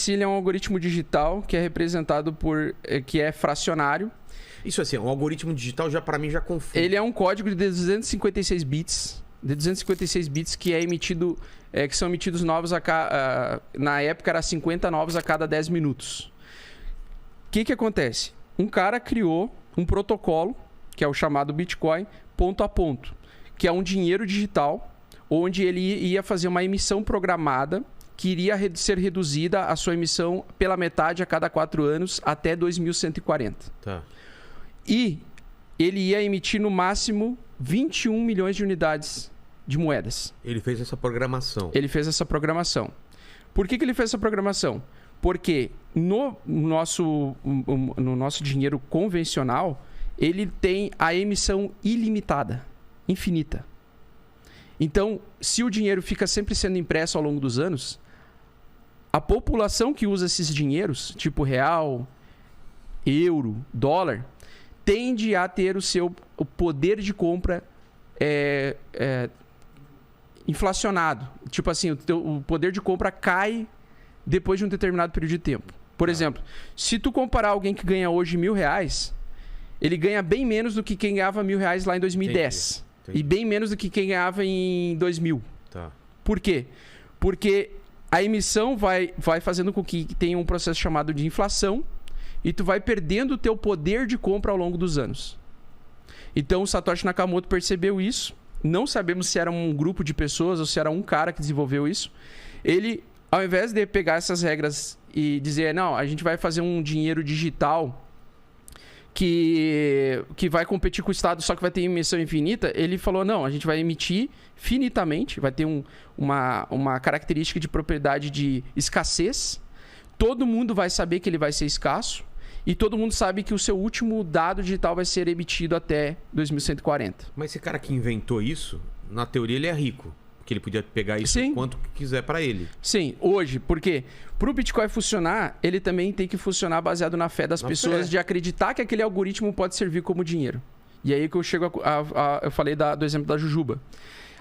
si, ele é um algoritmo digital que é representado por... que é fracionário. Isso assim, um algoritmo digital já para mim já confunde. Ele é um código de 256 bits. De 256 bits que é emitido... que são emitidos novos na época era 50 novos a cada 10 minutos. O que acontece? Um cara criou um protocolo, que é o chamado Bitcoin, ponto a ponto, que é um dinheiro digital, onde ele ia fazer uma emissão programada que iria ser reduzida a sua emissão pela metade a cada 4 anos até 2140. Tá. E ele ia emitir no máximo 21 milhões de unidades de moedas. Ele fez essa programação. Ele fez essa programação. Por que ele fez essa programação? Porque no nosso dinheiro convencional, ele tem a emissão ilimitada, infinita. Então, se o dinheiro fica sempre sendo impresso ao longo dos anos, a população que usa esses dinheiros, tipo real, euro, dólar, tende a ter o poder de compra inflacionado. Tipo assim, o poder de compra cai depois de um determinado período de tempo. Por exemplo, se tu comparar alguém que ganha hoje R$1.000, ele ganha bem menos do que quem ganhava R$1.000 lá em 2010. Entendi. E bem menos do que quem ganhava em 2000. Tá. Por quê? Porque a emissão vai fazendo com que tenha um processo chamado de inflação e tu vai perdendo o teu poder de compra ao longo dos anos. Então o Satoshi Nakamoto percebeu isso. Não sabemos se era um grupo de pessoas ou se era um cara que desenvolveu isso. Ele, ao invés de pegar essas regras e dizer, não, a gente vai fazer um dinheiro digital que vai competir com o Estado, só que vai ter emissão infinita, ele falou, não, a gente vai emitir finitamente, vai ter uma característica de propriedade de escassez, todo mundo vai saber que ele vai ser escasso, e todo mundo sabe que o seu último dado digital vai ser emitido até 2140. Mas esse cara que inventou isso, na teoria ele é rico. Porque ele podia pegar isso quanto quiser para ele. Sim, hoje. Porque para o Bitcoin funcionar, ele também tem que funcionar baseado na fé das pessoas de acreditar que aquele algoritmo pode servir como dinheiro. E aí que eu chego eu falei do exemplo da Jujuba.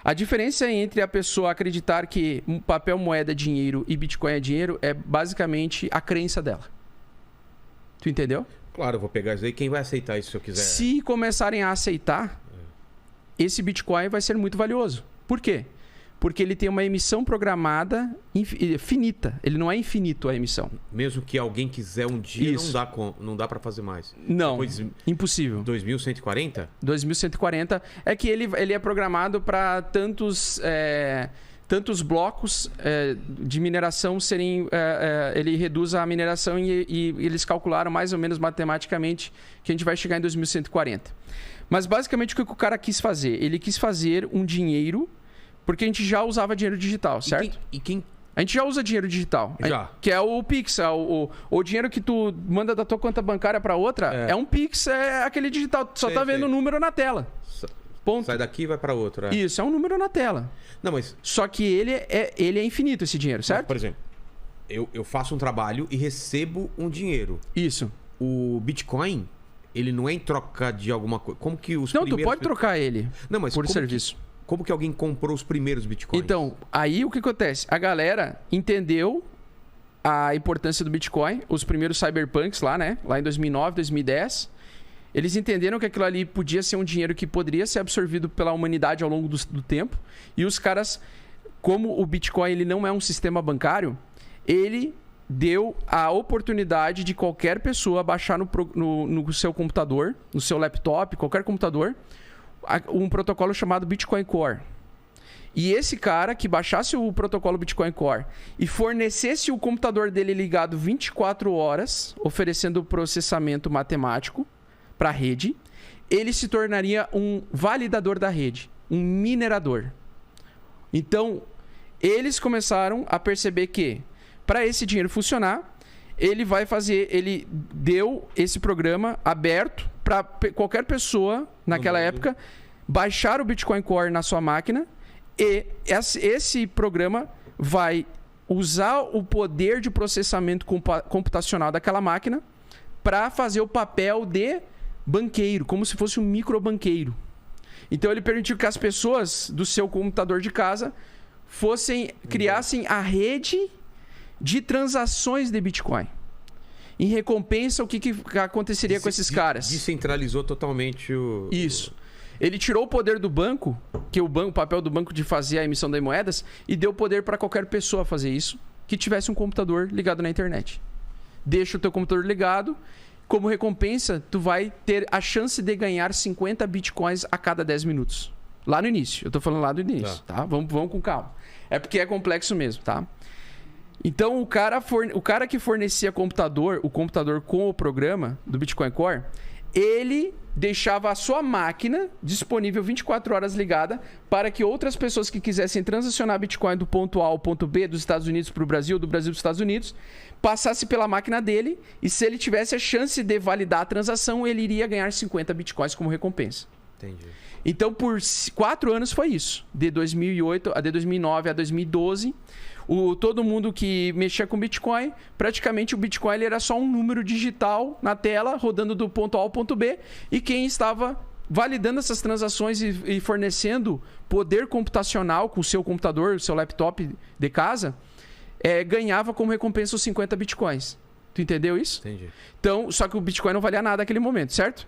A diferença entre a pessoa acreditar que papel moeda é dinheiro e Bitcoin é dinheiro é basicamente a crença dela. Tu entendeu? Claro, eu vou pegar isso aí. Quem vai aceitar isso se eu quiser? Se começarem a aceitar, esse Bitcoin vai ser muito valioso. Por quê? Porque ele tem uma emissão programada finita. Ele não é infinito a emissão. Mesmo que alguém quiser um dia, não dá para fazer mais. Não, impossível. 2140? 2140 é que ele é programado para tantos blocos de mineração serem... ele reduz a mineração e eles calcularam mais ou menos matematicamente que a gente vai chegar em 2140. Mas basicamente o que o cara quis fazer? Ele quis fazer um dinheiro... Porque a gente já usava dinheiro digital, certo? A gente já usa dinheiro digital. Já. Que é o Pix. O dinheiro que tu manda da tua conta bancária para outra é um Pix, é aquele digital. Tu só tá vendo o número na tela. Ponto. Sai daqui e vai para outra. Isso, é um número na tela. Não, mas... Só que ele é infinito, esse dinheiro, certo? Mas, por exemplo, eu faço um trabalho e recebo um dinheiro. Isso. O Bitcoin, ele não é em troca de alguma coisa. Como que os primeiros... Não, tu pode trocar ele por serviço. Como que alguém comprou os primeiros Bitcoins? Então, aí o que acontece? A galera entendeu a importância do Bitcoin, os primeiros cyberpunks lá, né? Lá em 2009, 2010. Eles entenderam que aquilo ali podia ser um dinheiro que poderia ser absorvido pela humanidade ao longo do tempo. E os caras, como o Bitcoin ele não é um sistema bancário, ele deu a oportunidade de qualquer pessoa baixar no seu computador, no seu laptop, qualquer computador, um protocolo chamado Bitcoin Core. E esse cara que baixasse o protocolo Bitcoin Core e fornecesse o computador dele ligado 24 horas, oferecendo processamento matemático para a rede, ele se tornaria um validador da rede, um minerador. Então, eles começaram a perceber que, para esse dinheiro funcionar, ele deu esse programa aberto para qualquer pessoa, naquela época, baixar o Bitcoin Core na sua máquina e esse programa vai usar o poder de processamento computacional daquela máquina para fazer o papel de banqueiro, como se fosse um microbanqueiro. Então ele permitiu que as pessoas do seu computador de casa criassem a rede de transações de Bitcoin. Em recompensa, o que aconteceria com esses caras? Descentralizou totalmente o... Isso. Ele tirou o poder do banco, que o papel do banco de fazer a emissão das moedas, e deu poder para qualquer pessoa fazer isso, que tivesse um computador ligado na internet. Deixa o teu computador ligado, como recompensa, tu vai ter a chance de ganhar 50 bitcoins a cada 10 minutos. Lá no início. Eu tô falando lá do início, tá? Vamos com calma. É porque é complexo mesmo, tá? Então, o cara que fornecia o computador com o programa do Bitcoin Core, ele deixava a sua máquina disponível 24 horas ligada para que outras pessoas que quisessem transacionar Bitcoin do ponto A ao ponto B, dos Estados Unidos para o Brasil, do Brasil para os Estados Unidos, passasse pela máquina dele e se ele tivesse a chance de validar a transação, ele iria ganhar 50 Bitcoins como recompensa. Entendi. Então, por 4 anos foi isso. De 2009 a 2012... todo mundo que mexia com Bitcoin, praticamente o Bitcoin ele era só um número digital na tela, rodando do ponto A ao ponto B, e quem estava validando essas transações e fornecendo poder computacional com o seu computador, o seu laptop de casa, ganhava como recompensa os 50 Bitcoins. Tu entendeu isso? Entendi. Então, só que o Bitcoin não valia nada naquele momento, certo?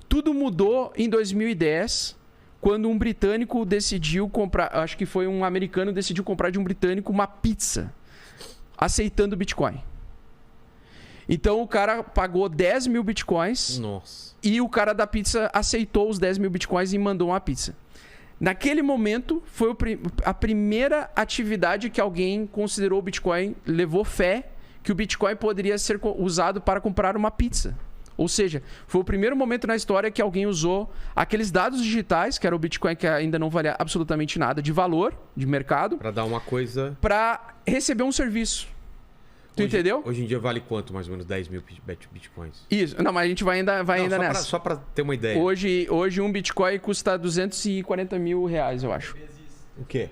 Tudo mudou em 2010... quando um britânico decidiu comprar... Acho que foi um americano decidiu comprar de um britânico uma pizza, aceitando Bitcoin. Então, o cara pagou 10 mil Bitcoins. Nossa. E o cara da pizza aceitou os 10 mil Bitcoins e mandou uma pizza. Naquele momento, foi a primeira atividade que alguém considerou o Bitcoin, levou fé que o Bitcoin poderia ser usado para comprar uma pizza. Ou seja, foi o primeiro momento na história que alguém usou aqueles dados digitais, que era o Bitcoin que ainda não valia absolutamente nada de valor, de mercado. Para dar uma coisa... para receber um serviço. Tu entendeu? Hoje em dia vale quanto, mais ou menos, 10 mil Bitcoins? Isso. Não, mas a gente vai ainda nessa. Só para ter uma ideia. Hoje um Bitcoin custa 240 mil reais, eu acho. O quê?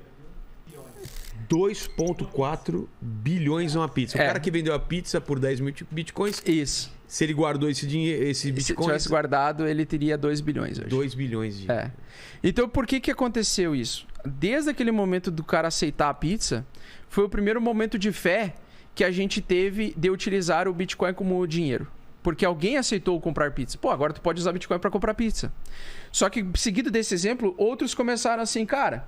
2,4 bilhões uma pizza. O cara que vendeu a pizza por 10 mil Bitcoins... Isso. Se ele guardou esse dinheiro, esse Bitcoin... Se tivesse guardado, ele teria 2 bilhões hoje. 2 bilhões de... Então, por que aconteceu isso? Desde aquele momento do cara aceitar a pizza, foi o primeiro momento de fé que a gente teve de utilizar o Bitcoin como dinheiro. Porque alguém aceitou comprar pizza. Pô, agora tu pode usar Bitcoin para comprar pizza. Só que, seguido desse exemplo, outros começaram assim, cara...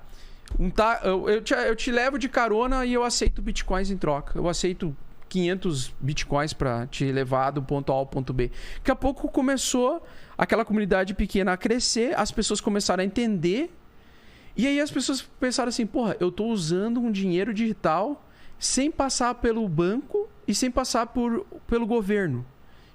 eu te levo de carona e eu aceito Bitcoins em troca. Eu aceito 500 Bitcoins para te levar do ponto A ao ponto B. Daqui a pouco começou aquela comunidade pequena a crescer, as pessoas começaram a entender. E aí as pessoas pensaram assim, porra, eu tô usando um dinheiro digital sem passar pelo banco e sem passar pelo governo.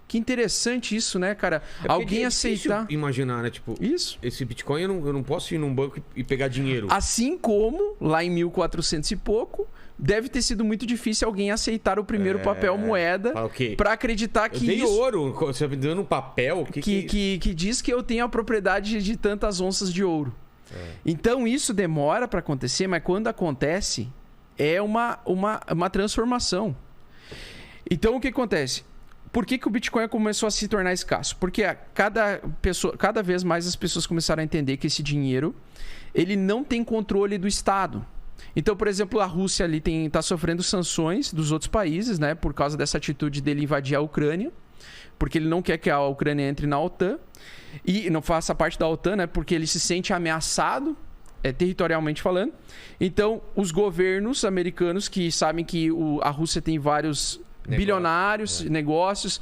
Que interessante isso, né, cara? Alguém aceitar... imaginar, né? Tipo, isso. Esse Bitcoin eu não posso ir num banco e pegar dinheiro. Assim como, lá em 1400 e pouco, deve ter sido muito difícil alguém aceitar o primeiro papel moeda para acreditar que eu dei ouro. Você tá dando um papel? Que diz que eu tenho a propriedade de tantas onças de ouro. Então, isso demora para acontecer, mas quando acontece, é uma transformação. Então, o que acontece? Por que o Bitcoin começou a se tornar escasso? Porque cada vez mais as pessoas começaram a entender que esse dinheiro ele não tem controle do Estado. Então, por exemplo, a Rússia ali está sofrendo sanções dos outros países, né, por causa dessa atitude dele invadir a Ucrânia, porque ele não quer que a Ucrânia entre na OTAN e não faça parte da OTAN, né, porque ele se sente ameaçado, territorialmente falando. Então, os governos americanos que sabem que a Rússia tem vários bilionários, negócios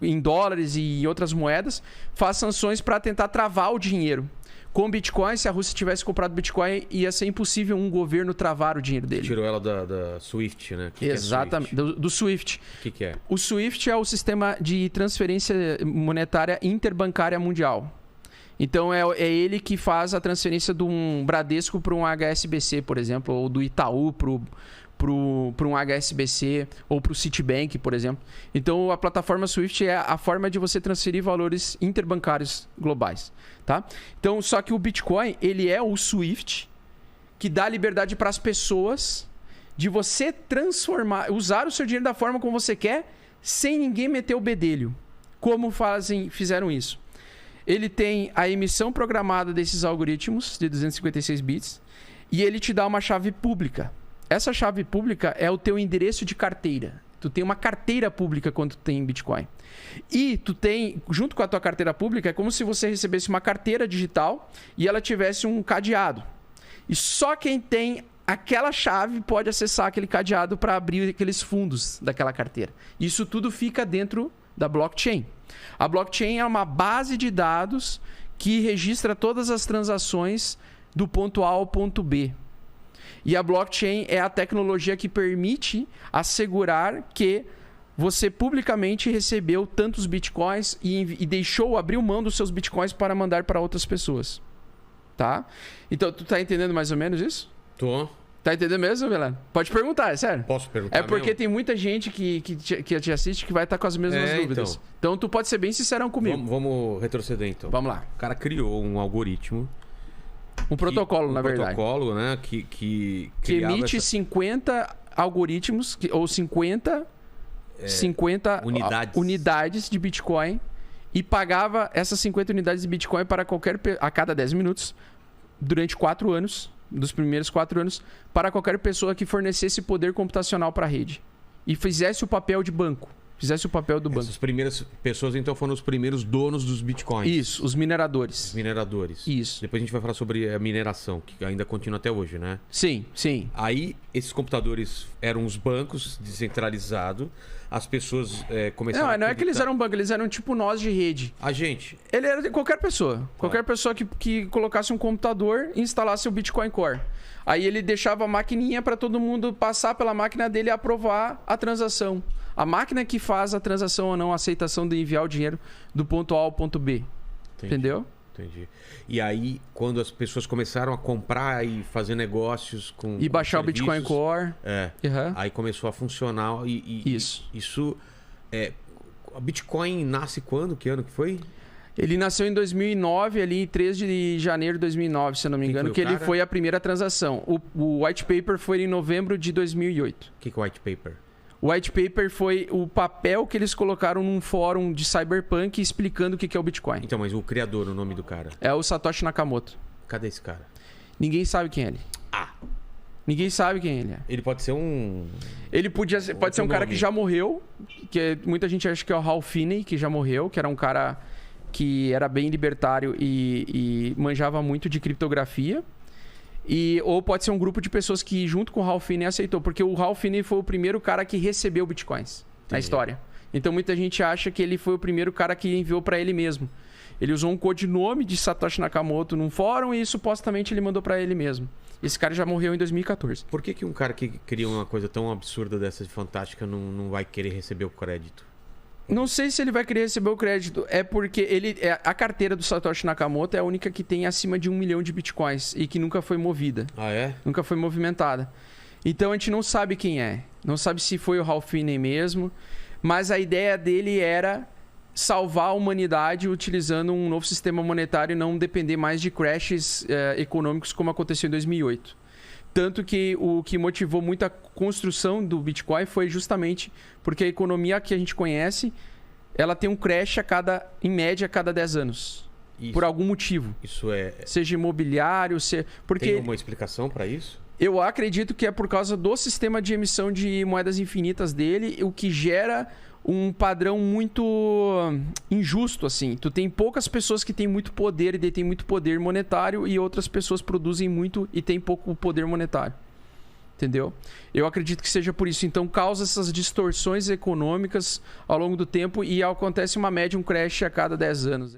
em dólares e em outras moedas, faz sanções para tentar travar o dinheiro. Com Bitcoin, se a Rússia tivesse comprado Bitcoin, ia ser impossível um governo travar o dinheiro dele. Tirou ela da SWIFT, né? Exatamente, do SWIFT. O que é? O SWIFT é o sistema de transferência monetária interbancária mundial. Então, é ele que faz a transferência de um Bradesco para um HSBC, por exemplo, ou do Itaú para um HSBC ou para o Citibank, por exemplo. Então, a plataforma SWIFT é a forma de você transferir valores interbancários globais, tá? Então, só que o Bitcoin, ele é o SWIFT que dá liberdade para as pessoas de você usar o seu dinheiro da forma como você quer, sem ninguém meter o bedelho. Como fizeram isso? Ele tem a emissão programada desses algoritmos de 256 bits e ele te dá uma chave pública. essa chave pública é o teu endereço de carteira. Tu tem uma carteira pública quando tu tem Bitcoin. E tu tem, junto com a tua carteira pública, é como se você recebesse uma carteira digital e ela tivesse um cadeado. E só quem tem aquela chave pode acessar aquele cadeado para abrir aqueles fundos daquela carteira. Isso tudo fica dentro da blockchain. A blockchain é uma base de dados que registra todas as transações do ponto A ao ponto B. E a blockchain é a tecnologia que permite assegurar que você publicamente recebeu tantos bitcoins e deixou, abriu mão dos seus bitcoins para mandar para outras pessoas. Tá? Então, tu tá entendendo mais ou menos isso? Tô. Tá entendendo mesmo, Velano? Pode perguntar, é sério. Posso perguntar? É porque mesmo? Tem muita gente que te assiste que vai estar com as mesmas dúvidas. Então, tu pode ser bem sincerão comigo. Vamos retroceder, então. Vamos lá. O cara criou um algoritmo. Um protocolo, na verdade. Um protocolo, né? Que emite 50 algoritmos, ou 50 unidades de Bitcoin e pagava essas 50 unidades de Bitcoin para a cada 10 minutos durante 4 anos, dos primeiros 4 anos, para qualquer pessoa que fornecesse poder computacional para a rede e fizesse o papel de banco. Fizesse o papel do banco. Essas primeiras pessoas, então, foram os primeiros donos dos bitcoins. Isso, os mineradores. Os mineradores. Isso. Depois a gente vai falar sobre a mineração, que ainda continua até hoje, né? Sim, sim. Aí, esses computadores eram os bancos descentralizados. As pessoas começaram Não é que eles eram banco, eles eram tipo nós de rede. A gente. Ele era de qualquer pessoa. Qualquer pessoa que colocasse um computador e instalasse o Bitcoin Core. Aí ele deixava a maquininha para todo mundo passar pela máquina dele e aprovar a transação. A máquina que faz a transação ou não, a aceitação de enviar o dinheiro do ponto A ao ponto B. Entendi. Entendeu? Entendi. E aí, quando as pessoas começaram a comprar e fazer negócios com E baixar o Bitcoin Core. Aí começou a funcionar. Isso. A Bitcoin nasce quando? Que ano que foi? Ele nasceu em 2009, ali em 3 de janeiro de 2009, se eu não me engano, que ele foi a primeira transação. O white paper foi em novembro de 2008. O que é o white paper? O white paper foi o papel que eles colocaram num fórum de Cyberpunk explicando o que é o Bitcoin. Então, mas o criador, o nome do cara? É o Satoshi Nakamoto. Cadê esse cara? Ninguém sabe quem é ele. Ninguém sabe quem ele é. Ele pode ser um... Ele pode ser um cara que já morreu, muita gente acha que é o Hal Finney, que já morreu, que era um cara que era bem libertário e manjava muito de criptografia. Ou pode ser um grupo de pessoas que, junto com o Hal Finney, aceitou. Porque o Hal Finney foi o primeiro cara que recebeu bitcoins na história. Então, muita gente acha que ele foi o primeiro cara que enviou para ele mesmo. Ele usou um codinome de Satoshi Nakamoto num fórum e, supostamente, ele mandou para ele mesmo. Esse cara já morreu em 2014. Por que um cara que cria uma coisa tão absurda dessa de fantástica não vai querer receber o crédito? Não sei se ele vai querer receber o crédito. É porque a carteira do Satoshi Nakamoto é a única que tem acima de 1 milhão de bitcoins e que nunca foi movida. Ah, é? Nunca foi movimentada. Então a gente não sabe quem é. Não sabe se foi o Hal Finney mesmo. Mas a ideia dele era salvar a humanidade utilizando um novo sistema monetário e não depender mais de crashes econômicos como aconteceu em 2008. Tanto que o que motivou muito a construção do Bitcoin foi justamente porque a economia que a gente conhece, ela tem um crash em média, a cada 10 anos. Isso, por algum motivo. Isso é... Seja imobiliário, porque... Tem uma explicação para isso? Eu acredito que é por causa do sistema de emissão de moedas infinitas dele, o que gera um padrão muito injusto, assim. Tu tem poucas pessoas que têm muito poder e detêm muito poder monetário e outras pessoas produzem muito e têm pouco poder monetário. Entendeu? Eu acredito que seja por isso. Então, causa essas distorções econômicas ao longo do tempo e acontece uma média, um crash a cada 10 anos.